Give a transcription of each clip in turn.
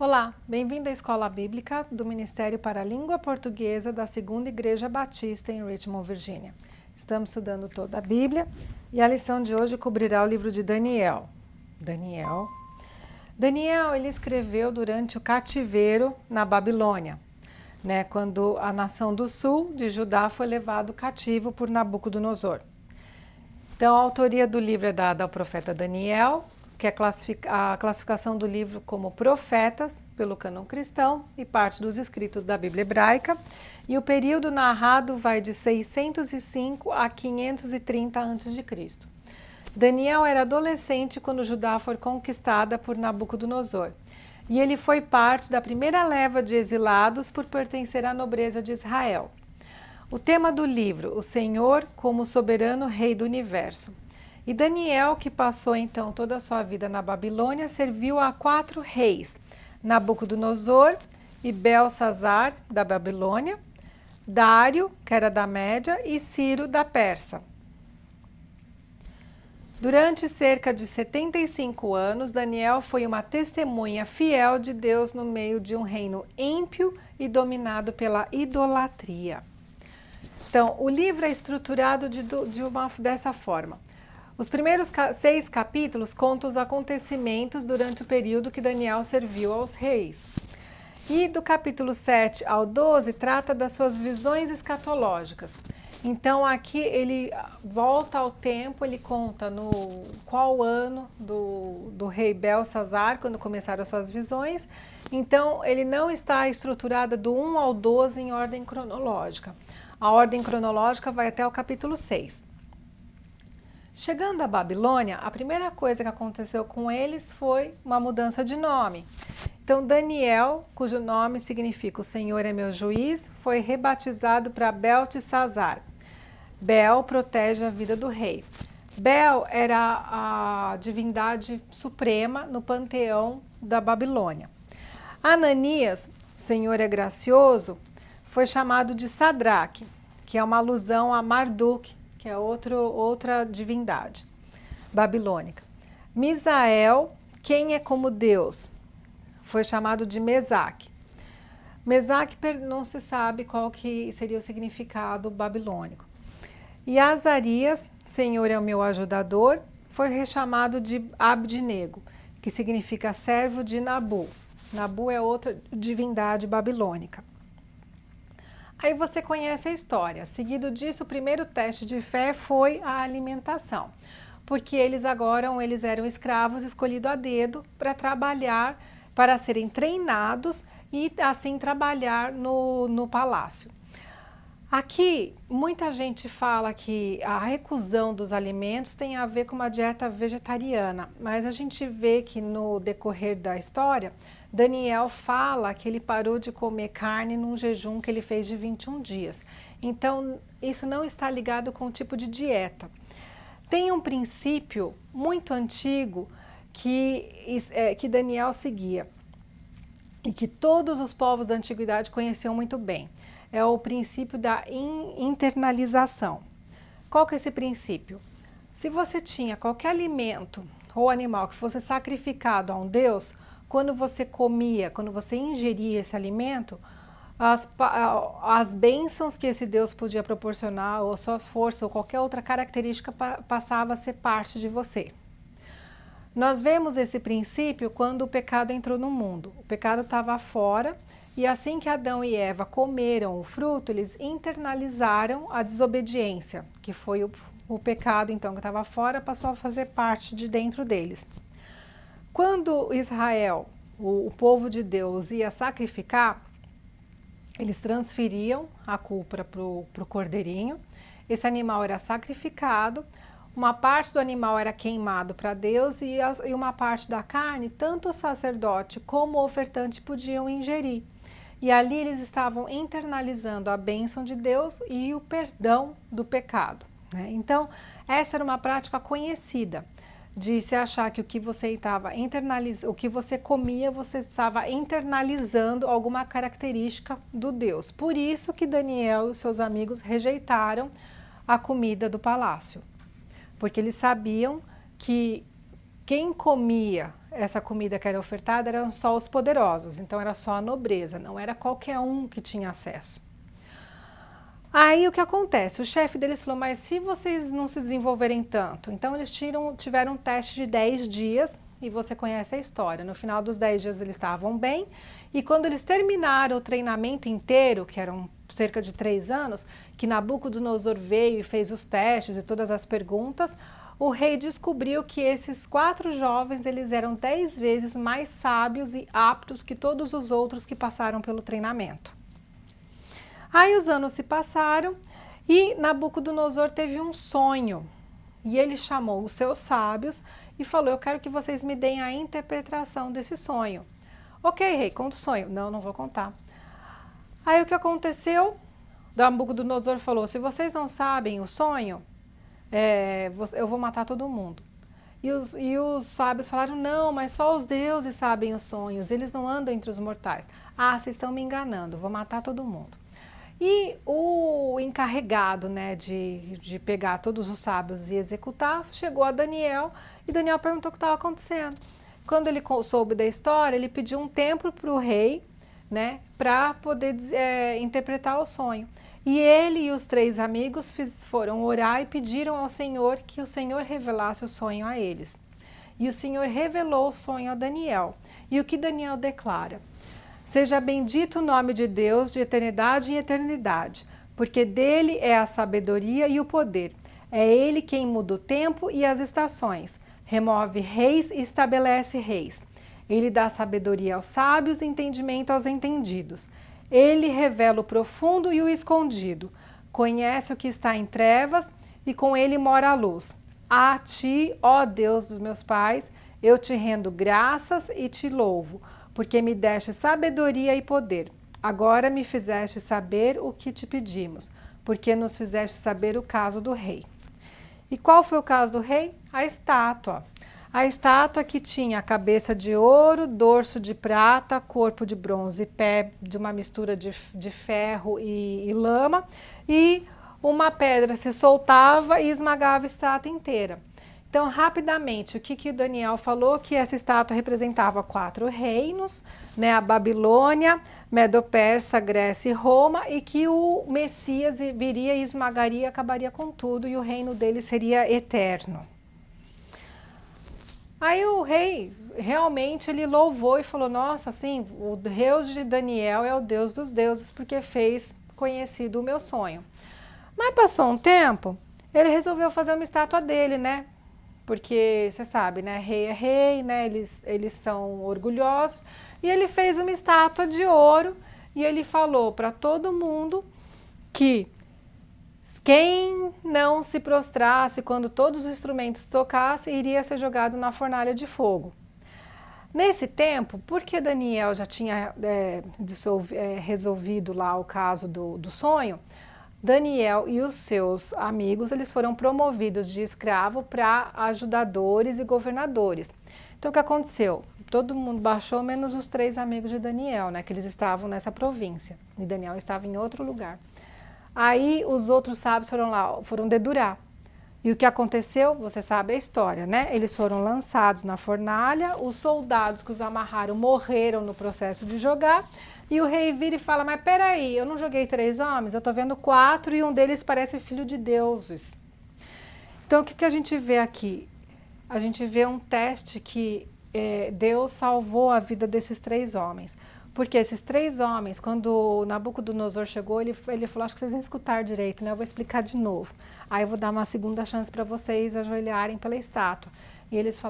Olá, bem-vindo à Escola Bíblica do Ministério para a Língua Portuguesa da Segunda Igreja Batista em Richmond, Virgínia. Estamos estudando toda a Bíblia e a lição de hoje cobrirá o livro de Daniel. Daniel, ele escreveu durante o cativeiro na Babilônia, quando a nação do sul de Judá foi levado cativo por Nabucodonosor. Então, a autoria do livro é dada ao profeta Daniel, que é a classificação do livro como profetas pelo cânon cristão e parte dos escritos da Bíblia hebraica, e o período narrado vai de 605 a 530 a.C. Daniel era adolescente quando Judá foi conquistada por Nabucodonosor, e ele foi parte da primeira leva de exilados por pertencer à nobreza de Israel. O tema do livro, o Senhor como soberano rei do universo. E Daniel, que passou então toda a sua vida na Babilônia, serviu a 4 reis, Nabucodonosor e Belsazar, da Babilônia, Dário, que era da Média, e Ciro, da Pérsia. Durante cerca de 75 anos, Daniel foi uma testemunha fiel de Deus no meio de um reino ímpio e dominado pela idolatria. Então, o livro é estruturado dessa forma. Os primeiros 6 capítulos contam os acontecimentos durante o período que Daniel serviu aos reis. E do capítulo 7 ao 12 trata das suas visões escatológicas. Então aqui ele volta ao tempo, ele conta no qual ano do rei Belsazar, quando começaram as suas visões. Então ele não está estruturada do 1 ao 12 em ordem cronológica. A ordem cronológica vai até o capítulo 6. Chegando à Babilônia, a primeira coisa que aconteceu com eles foi uma mudança de nome. Então, Daniel, cujo nome significa o Senhor é meu juiz, foi rebatizado para Beltesazar. Bel protege a vida do rei. Bel era a divindade suprema no panteão da Babilônia. Ananias, Senhor é gracioso, foi chamado de Sadraque, que é uma alusão a Marduk, que é outra divindade babilônica. Misael, quem é como Deus, foi chamado de Mesaque. Mesaque não se sabe qual que seria o significado babilônico. E Azarias, Senhor é o meu ajudador, foi rechamado de Abdinego, que significa servo de Nabu. Nabu é outra divindade babilônica. Aí você conhece a história. Seguido disso, o primeiro teste de fé foi a alimentação, porque eles eram escravos escolhidos a dedo para trabalhar, para serem treinados e assim trabalhar no palácio. Aqui, muita gente fala que a recusão dos alimentos tem a ver com uma dieta vegetariana, mas a gente vê que no decorrer da história, Daniel fala que ele parou de comer carne num jejum que ele fez de 21 dias. Então, isso não está ligado com o tipo de dieta. Tem um princípio muito antigo que Daniel seguia e que todos os povos da antiguidade conheciam muito bem. É o princípio da internalização. Qual que é esse princípio? Se você tinha qualquer alimento ou animal que fosse sacrificado a um deus, quando você comia, quando você ingeria esse alimento, as bênçãos que esse Deus podia proporcionar, ou suas forças, ou qualquer outra característica passava a ser parte de você. Nós vemos esse princípio quando o pecado entrou no mundo. O pecado estava fora e assim que Adão e Eva comeram o fruto, eles internalizaram a desobediência, que foi o pecado então que estava fora, passou a fazer parte de dentro deles. Quando Israel, o povo de Deus, ia sacrificar, eles transferiam a culpa para o cordeirinho. Esse animal era sacrificado, uma parte do animal era queimado para Deus e uma parte da carne, tanto o sacerdote como o ofertante podiam ingerir. E ali eles estavam internalizando a bênção de Deus e o perdão do pecado. Então, essa era uma prática conhecida, de se achar que o que você comia, você estava internalizando alguma característica do Deus. Por isso que Daniel e seus amigos rejeitaram a comida do palácio, porque eles sabiam que quem comia essa comida que era ofertada eram só os poderosos, então era só a nobreza, não era qualquer um que tinha acesso. Aí o que acontece? O chefe deles falou, mas se vocês não se desenvolverem tanto, então eles tiveram um teste de 10 dias, e você conhece a história. No final dos 10 dias eles estavam bem, e quando eles terminaram o treinamento inteiro, que eram cerca de 3 anos, que Nabucodonosor veio e fez os testes e todas as perguntas, o rei descobriu que esses 4 jovens eles eram 10 vezes mais sábios e aptos que todos os outros que passaram pelo treinamento. Aí os anos se passaram e Nabucodonosor teve um sonho. E ele chamou os seus sábios e falou, eu quero que vocês me deem a interpretação desse sonho. Ok, rei, conta o sonho. Não, não vou contar. Aí o que aconteceu? Nabucodonosor falou, se vocês não sabem o sonho, eu vou matar todo mundo. E os sábios falaram, não, mas só os deuses sabem os sonhos, eles não andam entre os mortais. Ah, vocês estão me enganando, vou matar todo mundo. E o encarregado, né, de pegar todos os sábios e executar, chegou a Daniel, e Daniel perguntou o que estava acontecendo. Quando ele soube da história, ele pediu um tempo para o rei, né, para poder interpretar o sonho. E ele e os 3 amigos foram orar e pediram ao Senhor que o Senhor revelasse o sonho a eles. E o Senhor revelou o sonho a Daniel. E o que Daniel declara? Seja bendito o nome de Deus de eternidade em eternidade, porque dele é a sabedoria e o poder. É ele quem muda o tempo e as estações, remove reis e estabelece reis. Ele dá sabedoria aos sábios e entendimento aos entendidos. Ele revela o profundo e o escondido, conhece o que está em trevas e com ele mora a luz. A ti, ó Deus dos meus pais, eu te rendo graças e te louvo, porque me deste sabedoria e poder. Agora me fizeste saber o que te pedimos, porque nos fizeste saber o caso do rei. E qual foi o caso do rei? A estátua. A estátua que tinha a cabeça de ouro, dorso de prata, corpo de bronze e pé de uma mistura de ferro e lama, e uma pedra se soltava e esmagava a estátua inteira. Então, rapidamente, o que Daniel falou? Que essa estátua representava 4 reinos, né? A Babilônia, Medo-Persa, Grécia e Roma, e que o Messias viria e esmagaria e acabaria com tudo, e o reino dele seria eterno. Aí o rei realmente ele louvou e falou, nossa, assim, o Deus de Daniel é o Deus dos deuses, porque fez conhecido o meu sonho. Mas passou um tempo, ele resolveu fazer uma estátua dele, né? Porque você sabe, né? Rei é rei, né? Eles são orgulhosos. E ele fez uma estátua de ouro e ele falou para todo mundo que quem não se prostrasse quando todos os instrumentos tocassem iria ser jogado na fornalha de fogo. Nesse tempo, porque Daniel já tinha resolvido lá o caso do sonho, Daniel e os seus amigos eles foram promovidos de escravo para ajudadores e governadores. Então o que aconteceu? Todo mundo baixou, menos os 3 amigos de Daniel, né, que eles estavam nessa província, e Daniel estava em outro lugar. Aí os outros sábios foram lá, foram dedurar. E o que aconteceu? Você sabe a história, né? Eles foram lançados na fornalha, os soldados que os amarraram morreram no processo de jogar, e o rei vira e fala, mas peraí, eu não joguei 3 homens, eu tô vendo 4 e um deles parece filho de deuses. Então o que a gente vê aqui? A gente vê um teste que Deus salvou a vida desses 3 homens. Porque esses 3 homens, quando Nabucodonosor chegou, ele falou, acho que vocês vão escutar direito, né? Eu vou explicar de novo. Aí eu vou dar uma segunda chance para vocês ajoelharem pela estátua. E eles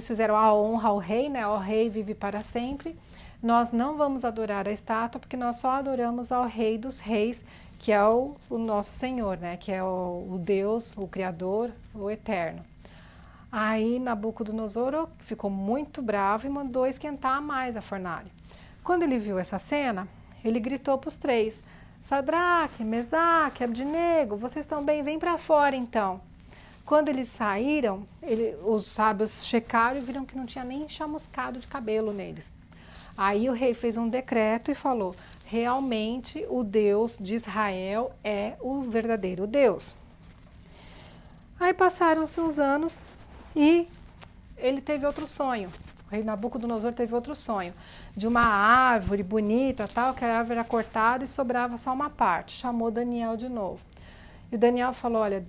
fizeram a honra ao rei, né? O rei vive para sempre. Nós não vamos adorar a estátua, porque nós só adoramos ao Rei dos Reis, que é o nosso Senhor, né? Que é o Deus, o Criador, o Eterno. Aí Nabucodonosor ficou muito bravo e mandou esquentar mais a fornalha. Quando ele viu essa cena, ele gritou para os 3, Sadraque, Mesaque, Abdinego, vocês estão bem? Vem para fora então. Quando eles saíram, os sábios checaram e viram que não tinha nem chamuscado de cabelo neles. Aí o rei fez um decreto e falou, realmente o Deus de Israel é o verdadeiro Deus. Aí passaram-se uns anos e ele teve outro sonho. O rei Nabucodonosor teve outro sonho, de uma árvore bonita, tal, que a árvore era cortada e sobrava só uma parte. Chamou Daniel de novo. E o Daniel falou, olha,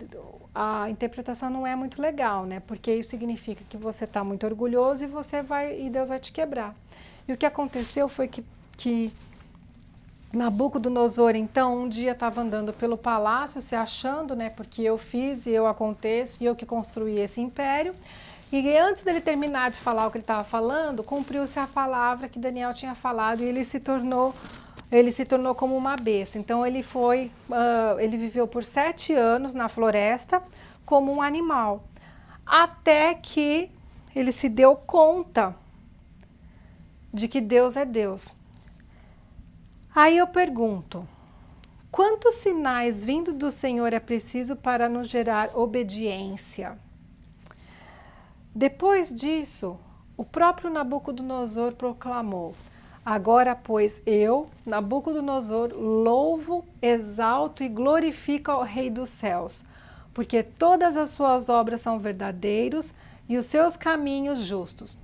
a interpretação não é muito legal, né? Porque isso significa que você está muito orgulhoso e Deus vai te quebrar. E o que aconteceu foi que Nabucodonosor, então, um dia estava andando pelo palácio, se achando, né? Porque eu fiz e eu aconteço e eu que construí esse império. E antes dele terminar de falar o que ele estava falando, cumpriu-se a palavra que Daniel tinha falado e ele se tornou como uma besta. Então ele viveu por 7 anos na floresta como um animal, até que ele se deu conta de que Deus é Deus. Aí eu pergunto, quantos sinais vindo do Senhor é preciso para nos gerar obediência? Depois disso, o próprio Nabucodonosor proclamou, agora, pois, eu, Nabucodonosor, louvo, exalto e glorifico ao Rei dos céus, porque todas as suas obras são verdadeiros e os seus caminhos justos,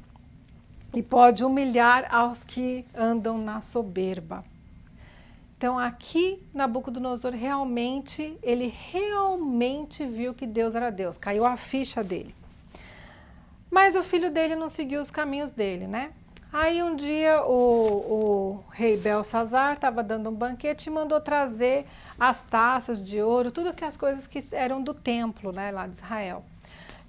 e pode humilhar aos que andam na soberba. Então aqui Nabucodonosor ele realmente viu que Deus era Deus, caiu a ficha dele. Mas o filho dele não seguiu os caminhos dele, né? Aí um dia o rei Belsazar estava dando um banquete e mandou trazer as taças de ouro, tudo que as coisas que eram do templo, né, lá de Israel.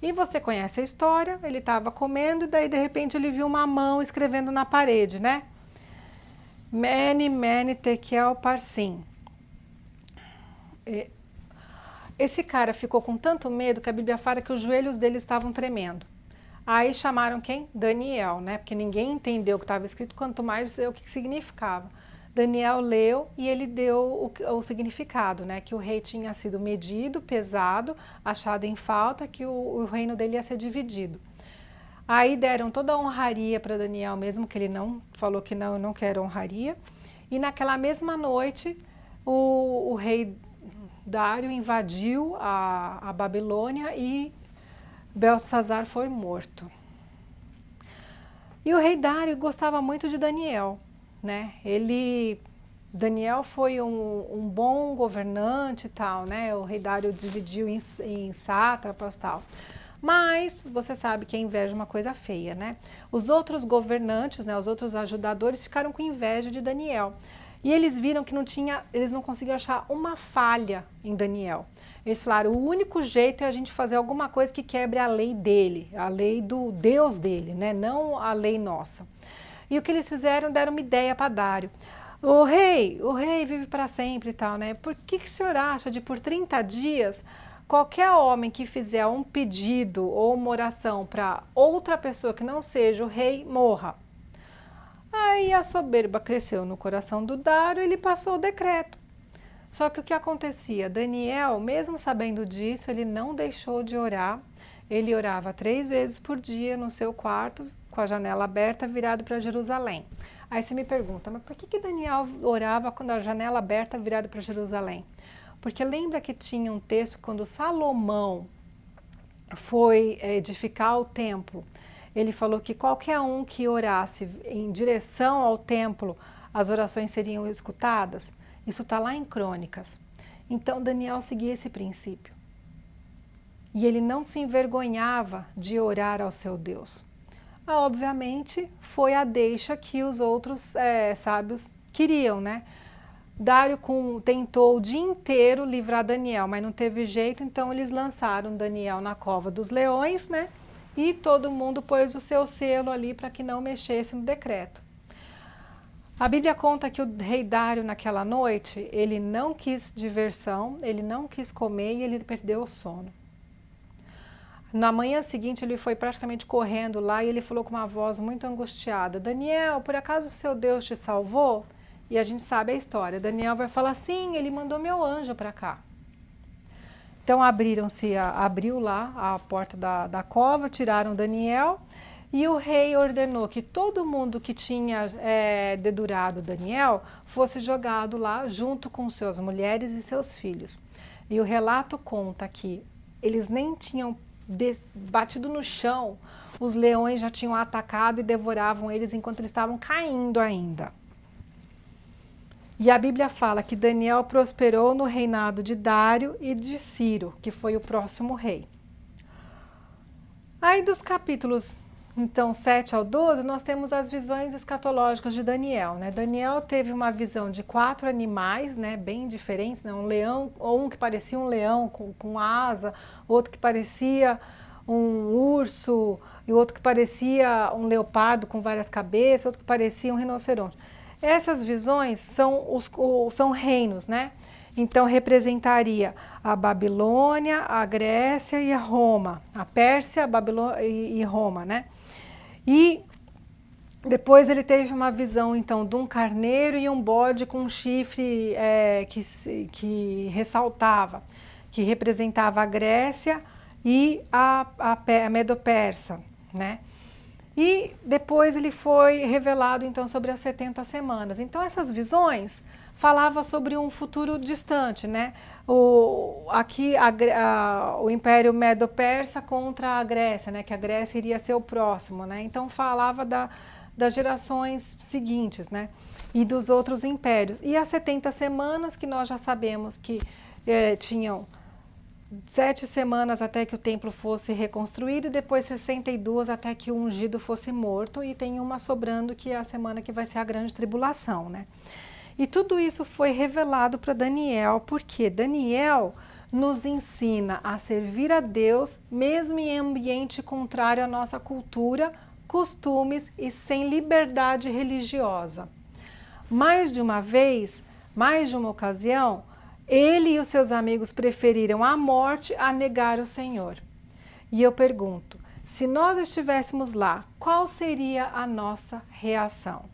E você conhece a história, ele estava comendo e daí de repente ele viu uma mão escrevendo na parede, né? Mene, mene, tekel, parsim. Esse cara ficou com tanto medo que a Bíblia fala que os joelhos dele estavam tremendo. Aí chamaram quem? Daniel, né? Porque ninguém entendeu o que estava escrito, quanto mais o que significava. Daniel leu e ele deu o significado, né? Que o rei tinha sido medido, pesado, achado em falta, que o reino dele ia ser dividido. Aí deram toda a honraria para Daniel, mesmo que ele não falou que não, eu não quero honraria. E naquela mesma noite, o rei Dário invadiu a Babilônia e Belsazar foi morto. E o rei Dário gostava muito de Daniel, né? Daniel foi um bom governante e tal, né? O rei Dário dividiu em sátrapas e tal. Mas você sabe que a inveja é uma coisa feia, né? Os outros governantes, né, os outros ajudadores ficaram com inveja de Daniel. E eles viram que eles não conseguiam achar uma falha em Daniel. Eles falaram, o único jeito é a gente fazer alguma coisa que quebre a lei dele, a lei do Deus dele, né? Não a lei nossa. E o que eles fizeram, deram uma ideia para Dário. O rei vive para sempre e tal, né? Por que o senhor acha de por 30 dias, qualquer homem que fizer um pedido ou uma oração para outra pessoa que não seja o rei, morra? Aí a soberba cresceu no coração do Dário e ele passou o decreto. Só que o que acontecia? Daniel, mesmo sabendo disso, ele não deixou de orar. Ele orava 3 vezes por dia no seu quarto, com a janela aberta, virado para Jerusalém. Aí você me pergunta, mas por que Daniel orava com a janela aberta, virado para Jerusalém? Porque lembra que tinha um texto quando Salomão foi edificar o templo, ele falou que qualquer um que orasse em direção ao templo, as orações seriam escutadas? Isso está lá em Crônicas. Então Daniel seguia esse princípio. E ele não se envergonhava de orar ao seu Deus. Obviamente foi a deixa que os outros sábios queriam, né? Dário tentou o dia inteiro livrar Daniel, mas não teve jeito, então eles lançaram Daniel na cova dos leões, né? E todo mundo pôs o seu selo ali para que não mexesse no decreto. A Bíblia conta que o rei Dário, naquela noite, ele não quis diversão, ele não quis comer e ele perdeu o sono. Na manhã seguinte, ele foi praticamente correndo lá e ele falou com uma voz muito angustiada, Daniel, por acaso o seu Deus te salvou? E a gente sabe a história. Daniel vai falar, sim, ele mandou meu anjo para cá. Então abriu lá a porta da cova, tiraram Daniel e o rei ordenou que todo mundo que tinha dedurado Daniel fosse jogado lá junto com suas mulheres e seus filhos. E o relato conta que eles nem tinham batido no chão, os leões já tinham atacado e devoravam eles enquanto eles estavam caindo ainda. E a Bíblia fala que Daniel prosperou no reinado de Dário e de Ciro, que foi o próximo rei. Aí dos capítulos, então, 7 ao 12, nós temos as visões escatológicas de Daniel, né? Daniel teve uma visão de 4 animais, né, bem diferentes, né? Um leão, ou um que parecia um leão com asa, outro que parecia um urso, e outro que parecia um leopardo com várias cabeças, outro que parecia um rinoceronte. Essas visões são reinos, né? Então representaria a Babilônia, a Grécia e a Roma, a Pérsia, a Babilônia e Roma, né? E depois ele teve uma visão então de um carneiro e um bode com um chifre que ressaltava, que representava a Grécia e a Medo-Persa, né? E depois ele foi revelado então sobre as 70 semanas. Então essas visões falavam sobre um futuro distante, né? O Império Medo-Persa contra a Grécia, né? Que a Grécia iria ser o próximo, né? Então falava das gerações seguintes, né? E dos outros impérios. E as 70 semanas que nós já sabemos que tinham 7 semanas até que o templo fosse reconstruído e depois 62 até que o ungido fosse morto, e tem uma sobrando que é a semana que vai ser a grande tribulação, né? E tudo isso foi revelado para Daniel, porque Daniel nos ensina a servir a Deus mesmo em ambiente contrário à nossa cultura, costumes e sem liberdade religiosa. Mais de uma vez, mais de uma ocasião, ele e os seus amigos preferiram a morte a negar o Senhor. E eu pergunto, se nós estivéssemos lá, qual seria a nossa reação?